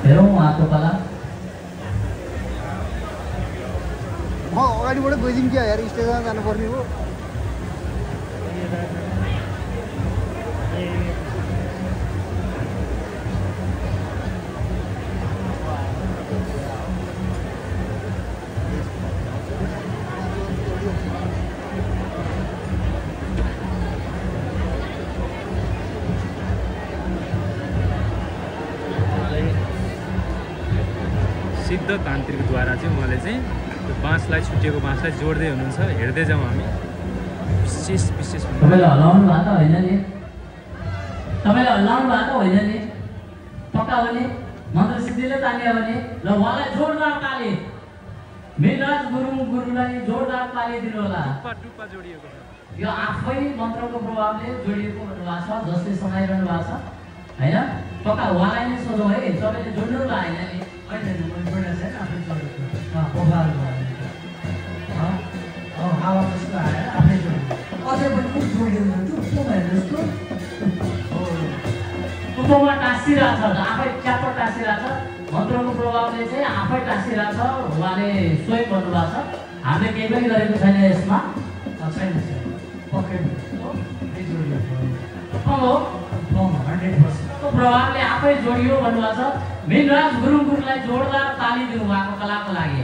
हेरौँ उहाँको कला म अगाडिबाट गइदिउँ क्या यार स्टेजमा जानुपर्ने हो सिद्ध तान्त्रिकद्वारा चाहिँ उहाँले चाहिँ त्यो बाँसलाई छुटिएको बाँसलाई जोड्दै हुनुहुन्छ हेर्दै जाउँ हामी विशेष तपाईँले हल्लाउनु भएको त होइन नि तपाईँले हल्लाउनु भएको होइन नि पक्का हो नि मन्त्र सिद्धिले तानियो भने ल उहाँलाई जोरदार ताली मेघराज गुरुलाई जोरदार ताली दिनु होला टुप्पा जोडिएको छ यो आफै मन्त्रको प्रभावले जोडिएको भन्नुभएको छ जसले समाइरहनु भएको छ होइन पक्का उहाँलाई नै सोधौँ है तपाईँले जोड्नु होला होइन नि हावा जस्तो आएर आफै जोड्नु अझै पनि खुब जोडिदिनु जस्तो टुप्पोमा टाँसिरहेछ आफै च्याप्प टाँसिरहेछ मन्त्रको प्रभावले चाहिँ आफै टाँसिरहेछ उहाँले स्वयं गर्नुभएको छ हामीले केही पनि गरेको छैन यसमा छैन पक्कै हो 100% प्रभावले आफै जोडियो भन्नुभएको छ मेघराज गुरुङलाई जोरदार ताली दिनु भएको कलाको लागि